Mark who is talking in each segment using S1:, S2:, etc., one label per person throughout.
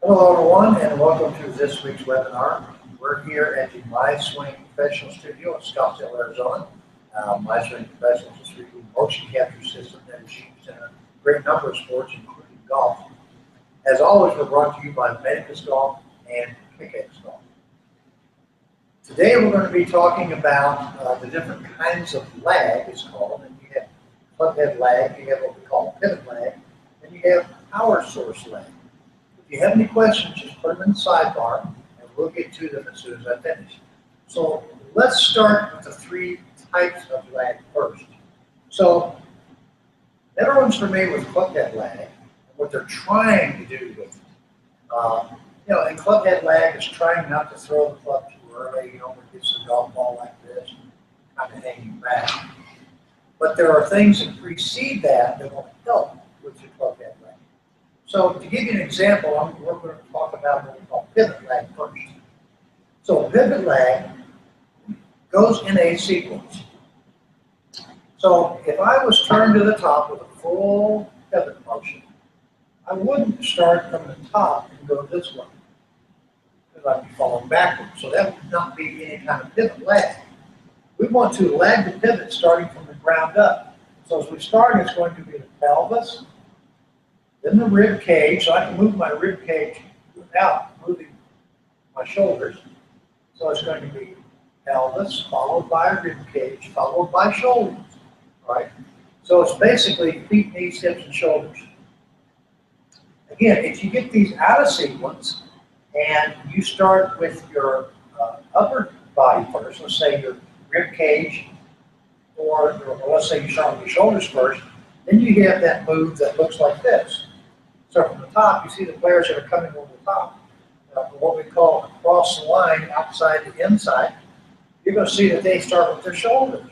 S1: Hello everyone and welcome to this week's webinar. We're here at the My Swing Professional Studio in Scottsdale, Arizona. My Swing Professional is a 3D motion capture system that is used in a great number of sports, including golf. As always, we're brought to you by Medicus Golf and Clubhead Golf. Today we're going to be talking about the different kinds of lag, it's called. And you have clubhead lag, you have what we call pivot lag, and you have power source lag. If you have any questions, just put them in the sidebar, and we'll get to them as soon as I finish. So let's start with the three types of lag first. So everyone's familiar with clubhead lag and what they're trying to do with it. And clubhead lag is trying not to throw the club too early. When it gets the golf ball like this, kind of hanging back. But there are things that precede that will help with your clubhead lag. So to give you an example, we're going to talk about what we call pivot lag first. So pivot lag goes in a sequence. So if I was turned to the top with a full pivot motion, I wouldn't start from the top and go this way, because I'd be falling backwards. So that would not be any kind of pivot lag. We want to lag the pivot starting from the ground up. So as we start, it's going to be the pelvis, then the rib cage, so I can move my rib cage without moving my shoulders. So it's going to be pelvis, followed by rib cage, followed by shoulders, right? So it's basically feet, knees, hips, and shoulders. Again, if you get these out of sequence and you start with your upper body first, let's say your rib cage, or let's say you start with your shoulders first, then you have that move that looks like this. So from the top, you see the players that are coming over the top, what we call across the line, outside to inside. You're going to see that they start with their shoulders.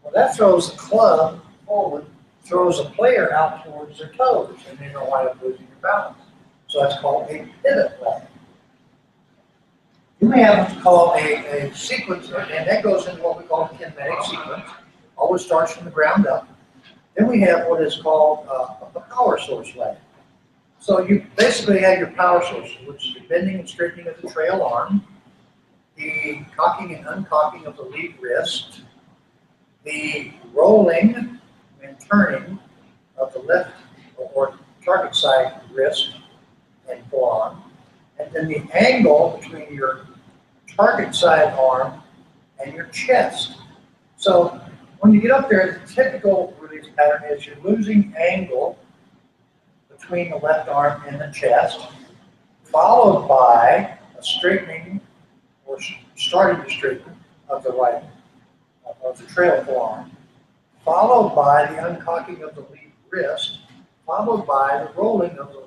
S1: Well, that throws the club forward, throws the player out towards their toes, and then you'll wind up losing your balance. So that's called a pivot lag. You may have what's called a sequence, and that goes into what we call a kinetic sequence. Always starts from the ground up. Then we have what is called a power source lag. So you basically have your power sources, which is the bending and straightening of the trail arm, the cocking and uncocking of the lead wrist, the rolling and turning of the left or target side wrist and forearm, and then the angle between your target side arm and your chest. So when you get up there, the typical release pattern is you're losing angle between the left arm and the chest, followed by a straightening or starting to straighten of the right, of the trail forearm, followed by the uncocking of the lead wrist, followed by the rolling of the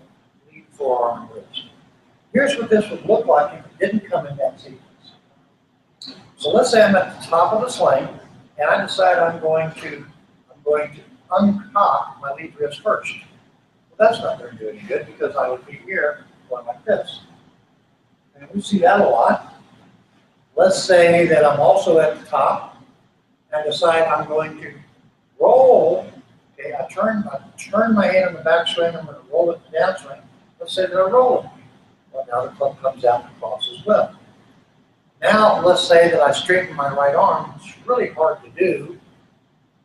S1: lead forearm wrist. Here's what this would look like if it didn't come in that sequence. So let's say I'm at the top of the sling, and I decide I'm going to uncock my lead wrist first. Well, that's not going to do any good because I would be here going like this. And we see that a lot. Let's say that I'm also at the top and decide I'm going to roll. Okay, I turn my hand in the backswing, I'm going to roll it in the downswing. Let's say that I roll it. Well, now the club comes out and across as well. Now, let's say that I straighten my right arm. It's really hard to do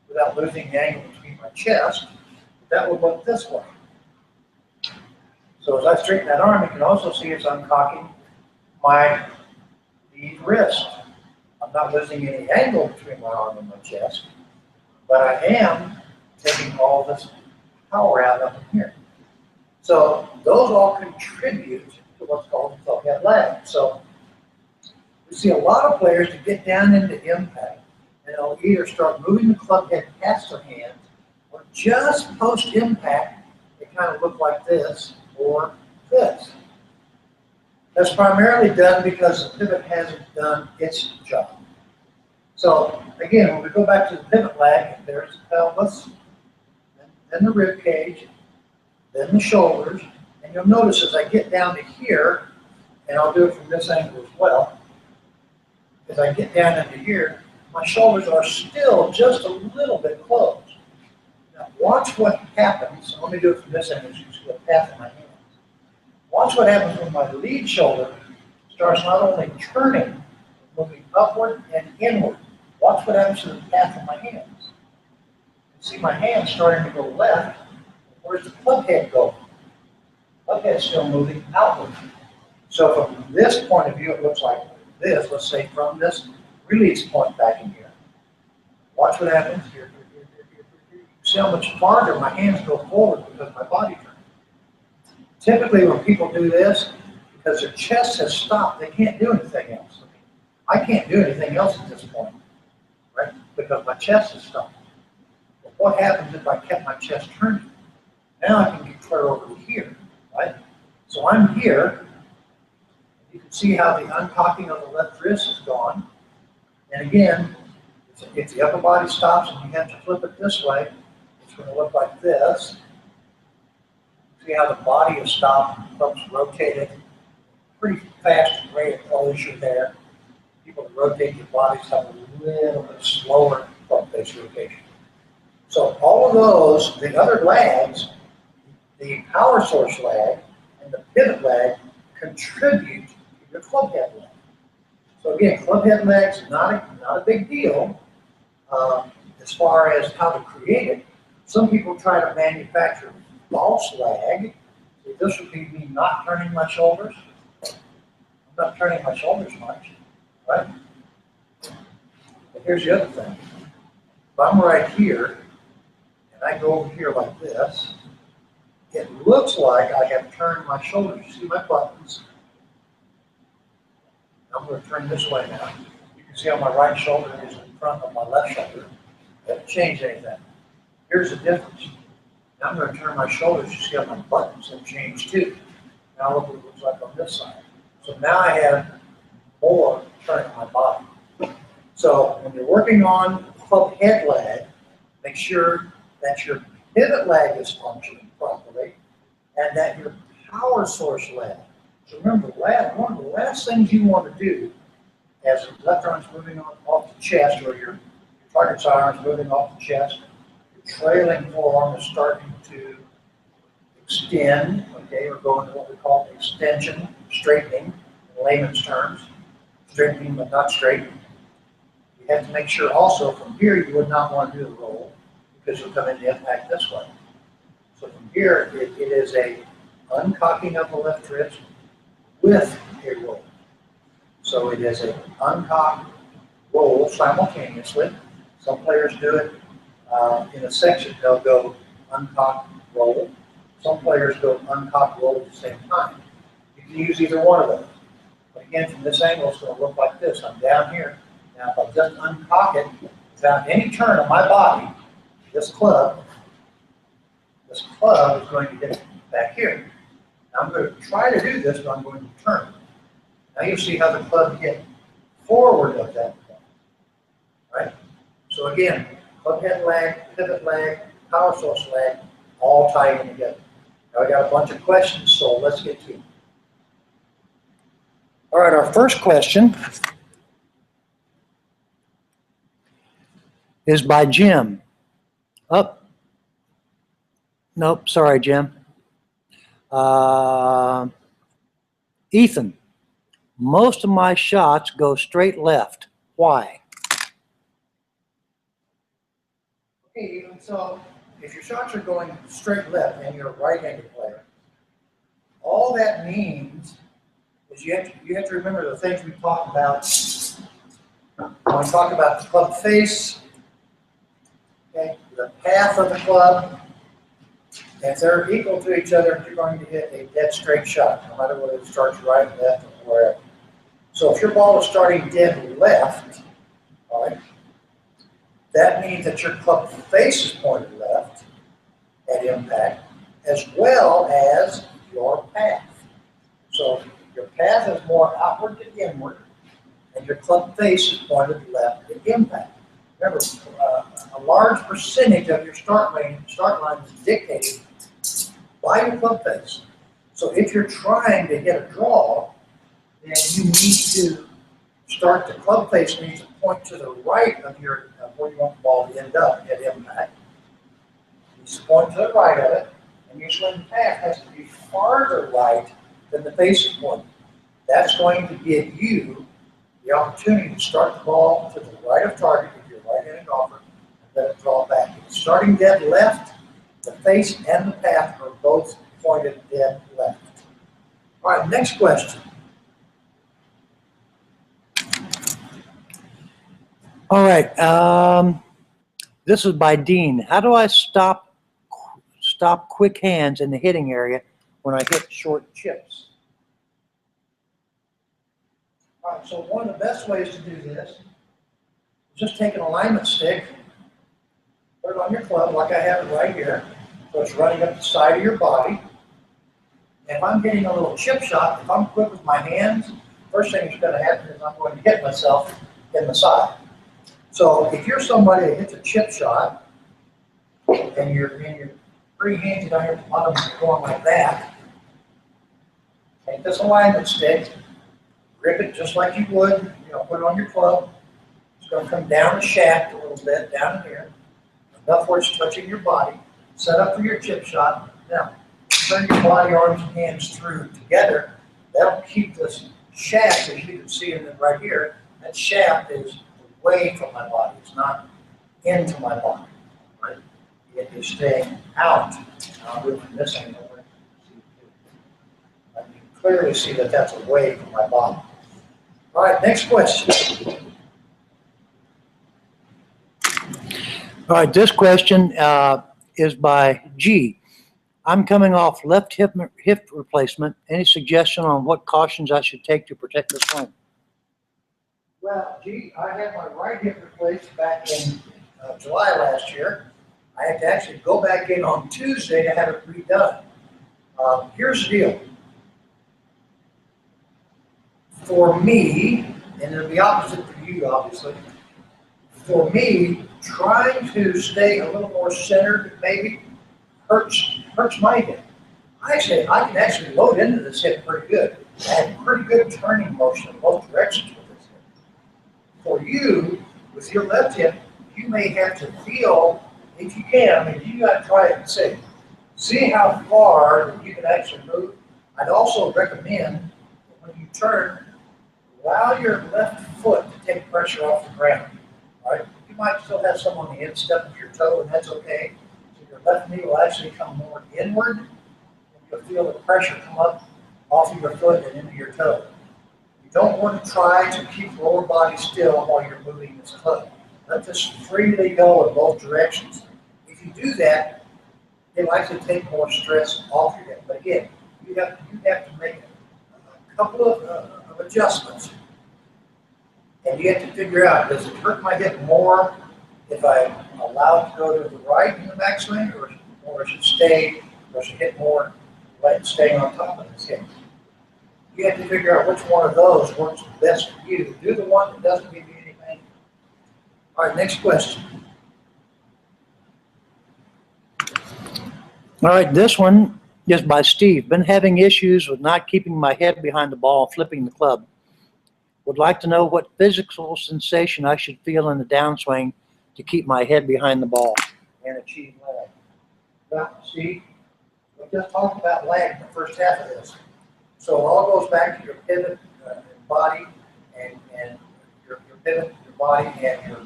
S1: without losing the angle between my chest. That would look this way. So as I straighten that arm, you can also see it's uncocking my lead wrist. I'm not losing any angle between my arm and my chest, but I am taking all this power out up in here. So those all contribute to what's called the clubhead lag. So we see a lot of players to get down into impact, and they'll either start moving the club head past their hands, or just post-impact, they kind of look like this or this. That's primarily done because the pivot hasn't done its job. So again, when we go back to the pivot lag, there's the pelvis, then the rib cage, then the shoulders, and you'll notice as I get down to here, and I'll do it from this angle as well, as I get down into here, my shoulders are still just a little bit closed. Now watch what happens. Let me do it from this angle so you can see the path of my hand. Watch what happens when my lead shoulder starts not only turning, but moving upward and inward. Watch what happens to the path of my hands. You see my hands starting to go left. Where's the club head going? Club head's still moving outward. So from this point of view, it looks like this. Let's say from this release point back in here. Watch what happens here. See how much farther my hands go forward because my body turns. Typically, when people do this, because their chest has stopped, they can't do anything else. I can't do anything else at this point, right? Because my chest has stopped. But what happens if I kept my chest turning? Now I can get clear over to here, right? So I'm here. You can see how the uncocking of the left wrist is gone. And again, if the upper body stops and you have to flip it this way, it's going to look like this. See how the body is stopped, folks rotated pretty fast rate of closure there. People that rotate their bodies have a little bit slower front face rotation. So all of those, the other lags, the power source lag and the pivot lag contribute to your club head lag. So again, club head lag is not a big deal as far as how to create it. Some people try to manufacture false lag. So this would be me not turning my shoulders. I'm not turning my shoulders much, right? But here's the other thing. If I'm right here, and I go over here like this, it looks like I have turned my shoulders. You see my buttons? I'm going to turn this way now. You can see how my right shoulder is in front of my left shoulder. That doesn't change anything. Here's the difference. Now I'm going to turn my shoulders. You see how my buttons have changed too. Now look what it looks like on this side. So now I have more turning my body. So when you're working on club head lag, make sure that your pivot lag is functioning properly and that your power source lag. So remember, one of the last things you want to do as the left arm's moving off the chest, or your target's arm is moving off the chest, your trailing forearm is starting to extend, okay, or go into what we call extension, straightening in layman's terms, straightening but not straight. You have to make sure also from here you would not want to do the roll because you'll come into impact this way. So from here it is a uncocking of the left wrist with a roll. So it is an uncock roll simultaneously. Some players do it in a section. They'll go uncock roll. Some players go uncock roll at the same time. You can use either one of those. But again, from this angle, it's going to look like this. I'm down here. Now, if I just uncock it without any turn of my body, this club is going to get back here. Now, I'm going to try to do this, but I'm going to turn. Now you see how the club hit forward of that point, right? So again, club head lag, pivot lag, power source lag, all tie in together. Now I got a bunch of questions, so let's get to them. All right, our first question is by Jim. Nope, sorry, Jim. Ethan, most of my shots go straight left. Why? Okay, Ethan, so if your shots are going straight left and you're a right-handed player, all that means is you have to remember the things we talked about when we talk about the club face, okay, the path of the club. If they're equal to each other, you're going to hit a dead straight shot, no matter whether it starts right, left, or wherever. So if your ball is starting dead left, all right, that means that your club face is pointed left at impact, as well as your path. So your path is more outward to inward, and your club face is pointed left at impact. Remember, a large percentage of your start line is dictated by your club face. So if you're trying to hit a draw, then you need to start the club face needs to point to the right of where you want the ball to end up at impact. You point to the right of it, and your swing path has to be farther right then the face is pointed. That's going to give you the opportunity to start the ball to the right of target if you're a right-handed golfer, and let it draw back. If it's starting dead left, the face and the path are both pointed dead left. All right, next question. All right, this is by Dean. How do I stop quick hands in the hitting area when I hit short chips? All right, so one of the best ways to do this is just take an alignment stick, put it on your club like I have it right here, so it's running up the side of your body. And if I'm getting a little chip shot, if I'm quick with my hands, first thing that's going to happen is I'm going to hit myself in the side. So if you're somebody that hits a chip shot and you're free handed on your bottom going like that, take this alignment stick, grip it just like you would, put it on your club. It's going to come down the shaft a little bit, down here, enough where it's touching your body. Set up for your chip shot. Now, turn your body, arms, and hands through together. That'll keep this shaft, as you can see in it right here, that shaft is away from my body. It's not into my body, right? It is staying out. I'll do it from this angle. You can clearly see that that's away from my body. All right, next question. All right, this question is by G. I'm coming off left hip replacement. Any suggestion on what cautions I should take to protect the swing? Well, G, I had my right hip replaced back in July last year. I had to actually go back in on Tuesday to have it redone. Here's the deal. For me, and it'll be opposite for you, obviously. For me, trying to stay a little more centered maybe hurts my hip. I can actually load into this hip pretty good. I have pretty good turning motion in both directions with this hip. For you, with your left hip, you may have to feel, if you can, I mean, you got to try it and see how far you can actually move. I'd also recommend that when you turn, allow your left foot to take pressure off the ground. Right? You might still have some on the instep of your toe, and that's okay. So your left knee will actually come more inward, and you'll feel the pressure come up off of your foot and into your toe. You don't want to try to keep lower body still while you're moving this club. Let this freely go in both directions. If you do that, it'll actually take more stress off your hip. But again, you have to make a couple of adjustments. And you have to figure out, does it hurt my hip more if I allow it to go to the right in the backswing, or should it hit more like staying on top of this hip? You have to figure out which one of those works best for you. Do the one that doesn't give you anything. All right, next question. All right, this one is by Steve. Been having issues with not keeping my head behind the ball, flipping the club. Would like to know what physical sensation I should feel in the downswing to keep my head behind the ball and achieve lag. Well, Steve, we just talked about lag in the first half of this. So it all goes back to your pivot body and your pivot, your body, and your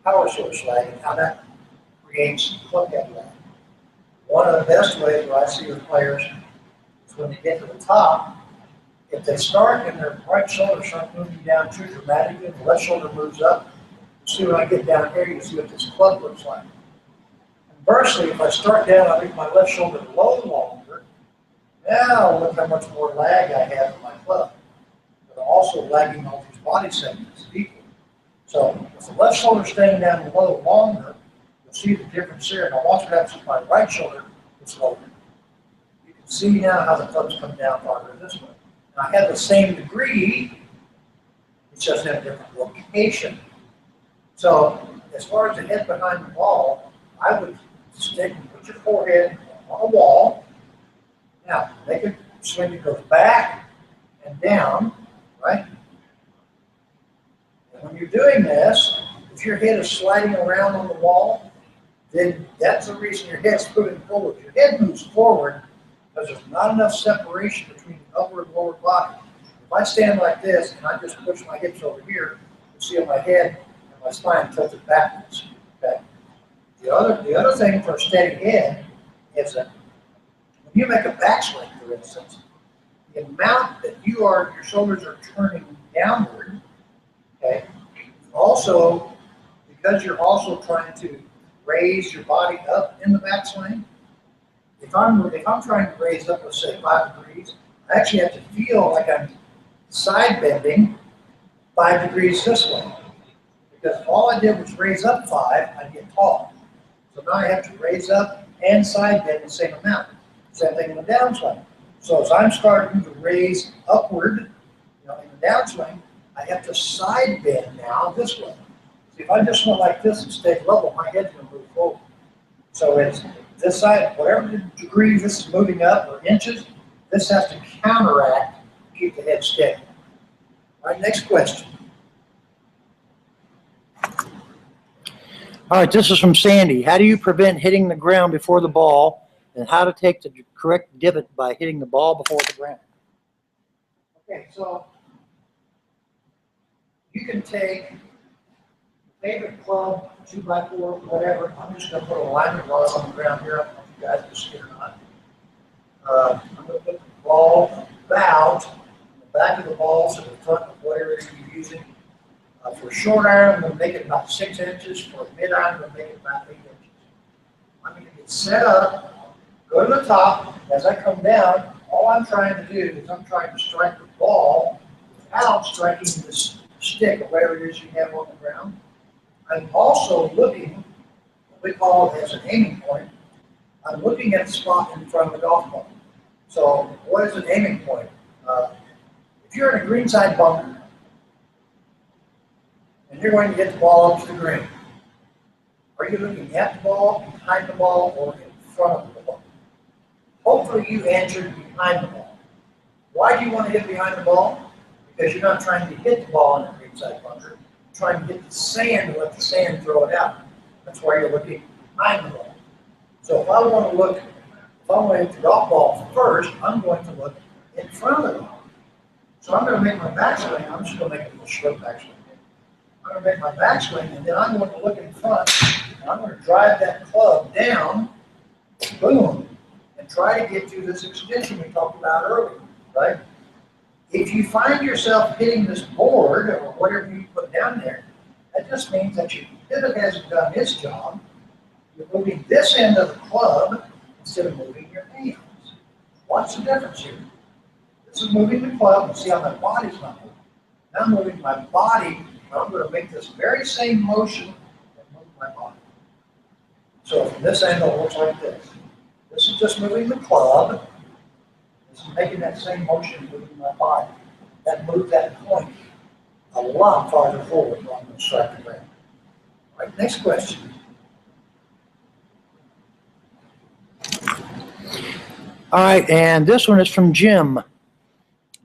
S1: power source lag, and how that creates clubhead lag. One of the best ways that I see with players is when they get to the top, if they start and their right shoulder starts moving down too dramatically, the left shoulder moves up. See when I get down here, you see what this club looks like. Conversely, if I start down, I leave my left shoulder low longer. Now look how much more lag I have in my club. But I'm also lagging all these body segments equally. So if the left shoulder staying down low longer, you'll see the difference here. Now watch what happens with my right shoulder, it's lower. You can see now how the clubs come down farther this way. I have the same degree, it just has a different location. So as far as the head behind the ball, I would stick and put your forehead on a wall. Now, make a swing that goes back and down, right? And when you're doing this, if your head is sliding around on the wall, then that's the reason your head's moving forward. If your head moves forward, because there's not enough separation between the upper and lower body. If I stand like this and I just push my hips over here, you see my head and my spine tilted backwards. Okay. The other thing for a steady head is that when you make a backswing, for instance, the amount that your shoulders are turning downward, okay, also, because you're also trying to raise your body up in the backswing, if I'm trying to raise up, let's say 5 degrees, I actually have to feel like I'm side bending 5 degrees this way. Because all I did was raise up 5, I get tall. So now I have to raise up and side bend the same amount. Same thing in the downswing. So as I'm starting to raise upward, in the downswing, I have to side bend now this way. See, if I just went like this and stayed level, my head's going to move forward. So it's this side, whatever degrees this is moving up or inches, this has to counteract to keep the head steady. All right, next question.
S2: All right, this is from Sandy. How do you prevent hitting the ground before the ball, and how to take the correct divot by hitting the ball before the ground?
S1: Okay, so you can take your favorite club, 2x4, whatever. I'm just going to put a alignment rod on the ground here. I don't know if you guys can see it or not. I'm going to put the ball about in the back of the ball to the front of whatever you're using. For a short iron, I'm going to make it about 6 inches. For a mid iron, I'm going to make it about 8 inches. I'm going to get set up, go to the top. As I come down, all I'm trying to do is I'm trying to strike the ball without striking the stick or whatever it is you have on the ground. I'm also looking, what we call it as an aiming point. I'm looking at the spot in front of the golf ball. So what is an aiming point? If you're in a greenside bunker and you're going to get the ball up to the green, are you looking at the ball, behind the ball, or in front of the ball? Hopefully you answered behind the ball. Why do you want to hit behind the ball? Because you're not trying to hit the ball in a greenside bunker. You're trying to hit the sand and let the sand throw it out. That's why you're looking behind the ball. So if I want to hit the golf ball first, I'm going to look in front of the ball. So I'm going to make my backswing. I'm just going to make a little short backswing. I'm going to make my backswing, and then I'm going to look in front, and I'm going to drive that club down, boom, and try to get to this extension we talked about earlier, right? If you find yourself hitting this board or whatever you put down there, that just means that your pivot hasn't done its job. You're moving this end of the club instead of moving your hands. What's the difference here? This is moving the club, and see how my body's not moving. Now I'm moving my body. I'm going to make this very same motion and move my body. So from this angle, it looks like this. This is just moving the club. This is making that same motion, moving my body. That moves that point a lot farther forward on the strike the ground. All right, next question.
S2: All right, and this one is from Jim.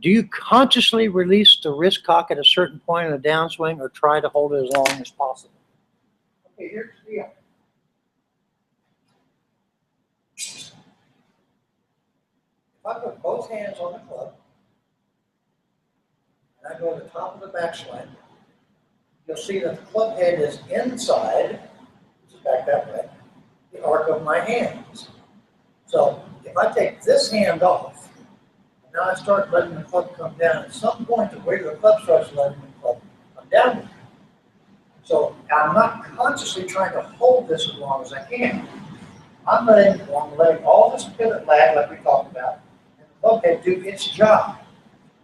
S2: Do you consciously release the wrist cock at a certain point in the downswing, or try to hold it as long as possible?
S1: Okay, here's the deal. If I put both hands on the club, and I go to the top of the backswing, you'll see that the club head is inside, which is back that way, the arc of my hands. So if I take this hand off, and now I start letting the club come down, at some point the weight of the club starts letting the club come down. So I'm not consciously trying to hold this as long as I can. I'm letting all this pivot lag, like we talked about, and the club head do its job.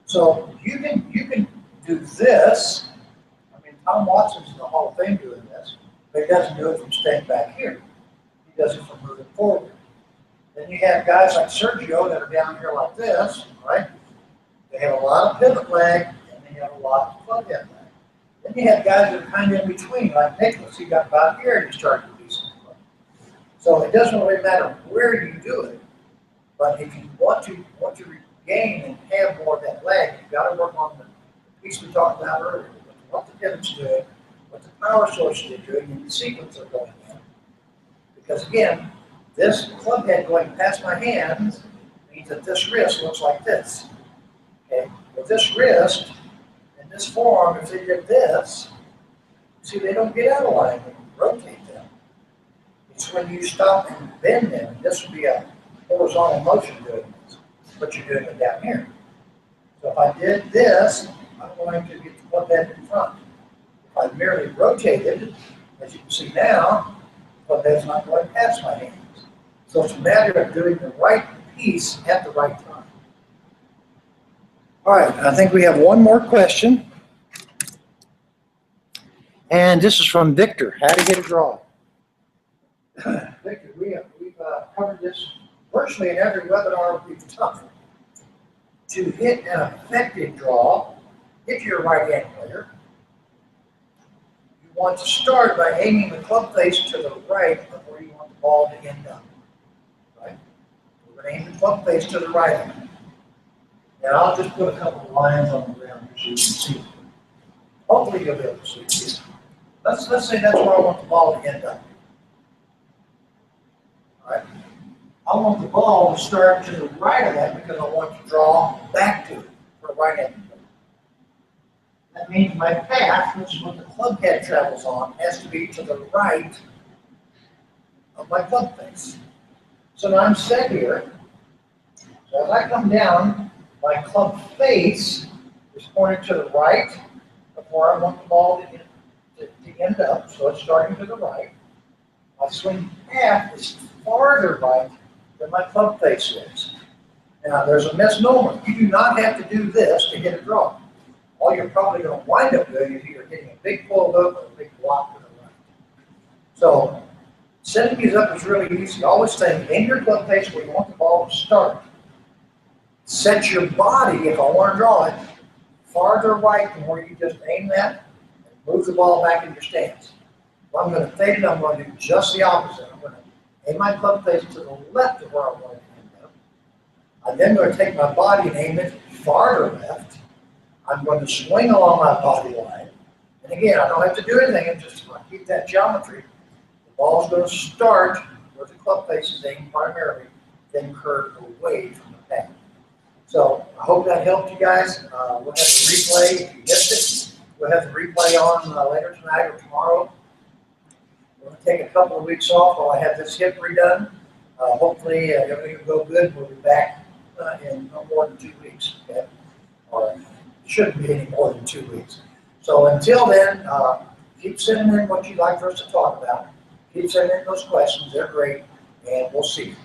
S1: So you can do this. I mean, Tom Watson's in the Hall of Fame doing this, but he doesn't do it from staying back here. He does it from moving forward. Then you have guys like Sergio that are down here like this, right? They have a lot of pivot lag, and they have a lot of club head lag. Then you have guys that are kind of in between, like Medicus. He got about here and he started to do some club. So it doesn't really matter where you do it, but if you want to regain and have more of that lag, you've got to work on the piece we talked about earlier, what the pivot's doing, what the power sources are doing, and the sequence they're going in. Because again, this club head going past my hands means that this wrist looks like this. Okay, with this wrist and this forearm, if they did this, see, they don't get out of line when you rotate them. It's when you stop and bend them. This would be a horizontal motion doing this, but you're doing it down here. So if I did this, I'm going to get the club head in front. If I merely rotated, as you can see now, the club head's not going past my hands. So it's a matter of doing the right piece at the right time. All right, I think we have one more question. And this is from Victor. How to get a draw? Victor, we've covered this virtually in every webinar we've done. To hit an effective draw, if you're a right-hand player, you want to start by aiming the club face to the right of where you want the ball to end up. Right? We're going to aim the club face to the right of it. And I'll just put a couple of lines on the ground so you can see. Hopefully you'll be able to see this. Let's say that's where I want the ball to end up. All right. I want the ball to start to the right of that because I want to draw back to it for a right-hand player. That means my path, which is what the club head travels on, has to be to the right of my club face. So now I'm set here. So as I come down, my club face is pointed to the right of where I want the ball to end up. So it's starting to the right. My swing path is farther right than my club face is. Now there's a misnomer. You do not have to do this to hit a draw. All you're probably going to wind up doing is either hitting a big pull hook or a big block to the right. So setting these up is really easy. Always stay in your club face where you want the ball to start. Set your body, if I want to draw it, farther right than where you just aim that, and move the ball back in your stance. If I'm going to fade it, I'm going to do just the opposite. I'm going to aim my club face to the left of where I want it to end up. I'm then going to take my body and aim it farther left. I'm going to swing along my body line. And again, I don't have to do anything. I'm just going to keep that geometry. The ball's going to start where the club face is aimed primarily, then curve away from the path. So I hope that helped you guys. We'll have the replay. If you missed it, we'll have the replay on later tonight or tomorrow. We're going to take a couple of weeks off while I have this hip redone. Hopefully everything will go good. We'll be back in no more than 2 weeks. Okay? Or it shouldn't be any more than 2 weeks. So until then, keep sending in what you'd like for us to talk about. Keep sending in those questions. They're great. And we'll see you.